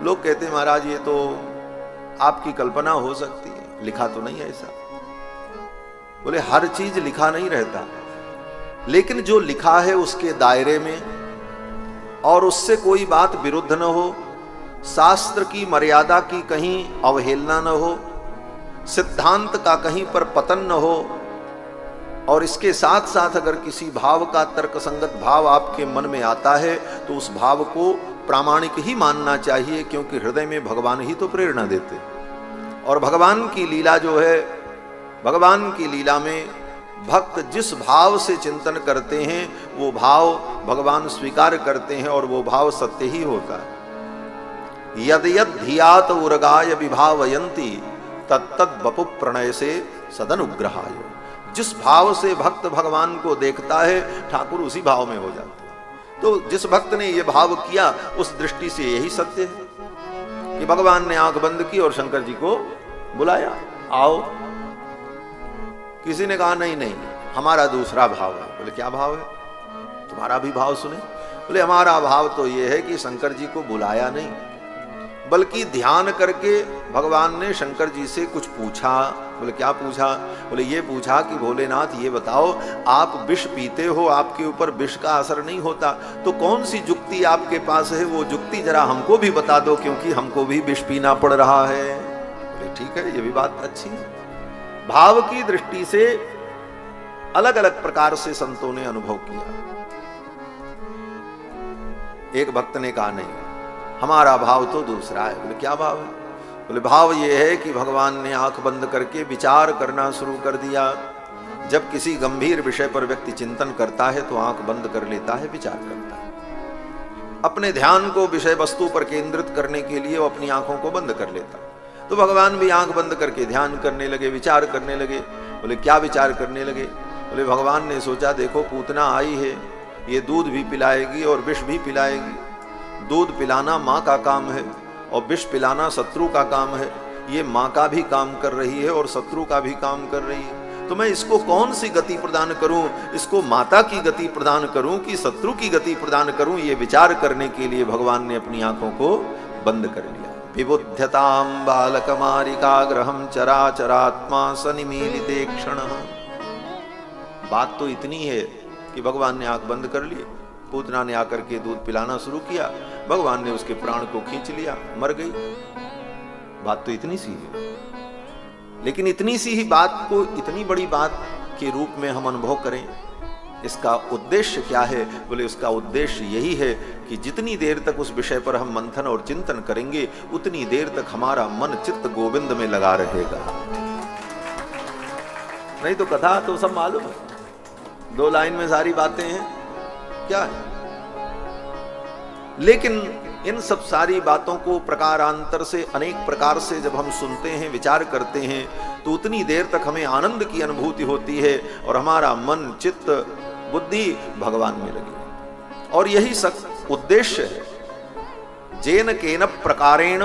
लोग कहते हैं महाराज ये तो आपकी कल्पना हो सकती है, लिखा तो नहीं है ऐसा। बोले हर चीज लिखा नहीं रहता, लेकिन जो लिखा है उसके दायरे में और उससे कोई बात विरुद्ध न हो, शास्त्र की मर्यादा की कहीं अवहेलना न हो, सिद्धांत का कहीं पर पतन न हो, और इसके साथ साथ अगर किसी भाव का तर्क संगत भाव आपके मन में आता है तो उस भाव को प्रामाणिक ही मानना चाहिए, क्योंकि हृदय में भगवान ही तो प्रेरणा देते। और भगवान की लीला जो है, भगवान की लीला में भक्त जिस भाव से चिंतन करते हैं वो भाव भगवान स्वीकार करते हैं और वो भाव सत्य ही होता है। यद यद धियात उर्गाय विभावयंती तत्तद बपु प्रणय से सदनुग्रहाय। जिस भाव से भक्त भगवान को देखता है ठाकुर उसी भाव में हो जाता है। तो जिस भक्त ने ये भाव किया उस दृष्टि से यही सत्य है कि भगवान ने आंख बंद की और शंकर जी को बुलाया, आओ। किसी ने कहा नहीं नहीं हमारा दूसरा भाव है। बोले क्या भाव है? तुम्हारा भी भाव सुने। बोले हमारा भाव तो ये है कि शंकर जी को बुलाया नहीं, बल्कि ध्यान करके भगवान ने शंकर जी से कुछ पूछा। बोले क्या पूछा? बोले ये पूछा कि भोलेनाथ ये बताओ, आप विष पीते हो, आपके ऊपर विष का असर नहीं होता, तो कौन सी जुक्ति आपके पास है, वो जुक्ति जरा हमको भी बता दो, क्योंकि हमको भी विष पीना पड़ रहा है। बोले ठीक है, ये भी बात अच्छी है। भाव की दृष्टि से अलग अलग प्रकार से संतों ने अनुभव किया। एक भक्त ने कहा नहीं हमारा भाव तो दूसरा है। बोले क्या भाव है? बोले भाव ये है कि भगवान ने आंख बंद करके विचार करना शुरू कर दिया। जब किसी गंभीर विषय पर व्यक्ति चिंतन करता है तो आंख बंद कर लेता है, विचार करता है। अपने ध्यान को विषय वस्तु पर केंद्रित करने के लिए वो अपनी आंखों को बंद कर लेता है। तो भगवान भी आंख बंद करके ध्यान करने लगे, विचार करने लगे। बोले क्या विचार करने लगे? बोले भगवान ने सोचा देखो पूतना आई है, ये दूध भी पिलाएगी और विष भी पिलाएगी। दूध पिलाना माँ का काम है और विष पिलाना शत्रु का काम है। ये माँ का भी काम कर रही है और शत्रु का भी काम कर रही है, तो मैं इसको कौन सी गति प्रदान करूं? इसको माता की गति प्रदान करूं कि शत्रु की गति प्रदान करूं? ये विचार करने के लिए भगवान ने अपनी आंखों को बंद कर लिया। विबुध्यताम बालकमारिकाग्रहम चराचरात्मा सनिमीलिते क्षणः। बात तो इतनी है कि भगवान ने आंख बंद कर ली, पूतना ने आकर के दूध पिलाना शुरू किया, भगवान ने उसके प्राण को खींच लिया, मर गई। बात तो इतनी सी है, लेकिन इतनी सी ही बात को इतनी बड़ी बात के रूप में हम अनुभव करें, इसका उद्देश्य क्या है? बोले उसका उद्देश्य यही है कि जितनी देर तक उस विषय पर हम मंथन और चिंतन करेंगे उतनी देर तक हमारा मन चित्त गोविंद में लगा रहेगा। नहीं तो कथा तो सब मालूम है, 2 लाइन में सारी बातें हैं, क्या है? लेकिन इन सब सारी बातों को प्रकारांतर से अनेक प्रकार से जब हम सुनते हैं, विचार करते हैं, तो उतनी देर तक हमें आनंद की अनुभूति होती है और हमारा मन चित्त बुद्धि भगवान में लगी। और यही सब उद्देश्य है। जेन केन प्रकारेण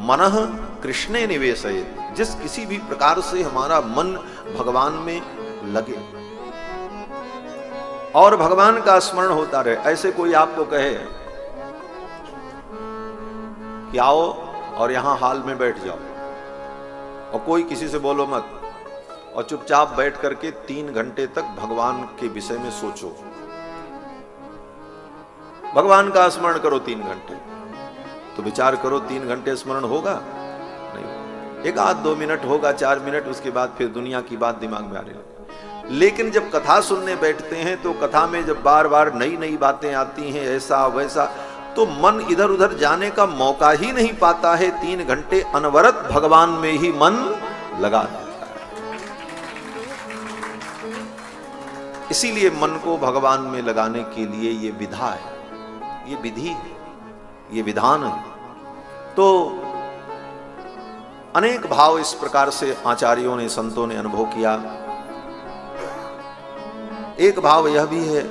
मनः कृष्णे निवेशयेत्। जिस किसी भी प्रकार से हमारा मन भगवान में लगे और भगवान का स्मरण होता रहे। ऐसे कोई आपको कहे कि आओ और यहां हाल में बैठ जाओ और कोई किसी से बोलो मत और चुपचाप बैठ करके 3 घंटे तक भगवान के विषय में सोचो, भगवान का स्मरण करो 3 घंटे, तो विचार करो 3 घंटे स्मरण होगा? नहीं, 1 आध 2 मिनट होगा, 4 मिनट, उसके बाद फिर दुनिया की बात दिमाग में आने लगे। लेकिन जब कथा सुनने बैठते हैं तो कथा में जब बार बार नई नई बातें आती हैं, ऐसा वैसा, तो मन इधर उधर जाने का मौका ही नहीं पाता है। 3 घंटे अनवरत भगवान में ही मन लगा रहता है। इसीलिए मन को भगवान में लगाने के लिए ये विधा है, ये विधि है, ये विधान है। तो अनेक भाव इस प्रकार से आचार्यों ने, संतों ने अनुभव किया। एक भाव यह भी है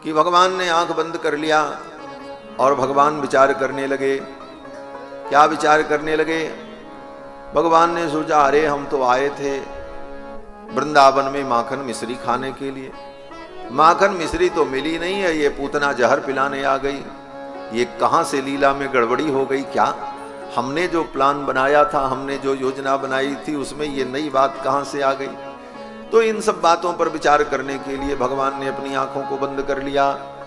कि भगवान ने आंख बंद कर लिया और भगवान विचार करने लगे। क्या विचार करने लगे? भगवान ने सोचा अरे हम तो आए थे वृंदावन में माखन मिश्री खाने के लिए, माखन मिश्री तो मिली नहीं है, ये पूतना जहर पिलाने आ गई। ये कहाँ से लीला में गड़बड़ी हो गई क्या? हमने जो प्लान बनाया था, हमने जो योजना बनाई थी, उसमें ये नई बात कहाँ से आ गई? तो इन सब बातों पर विचार करने के लिए भगवान ने अपनी आंखों को बंद कर लिया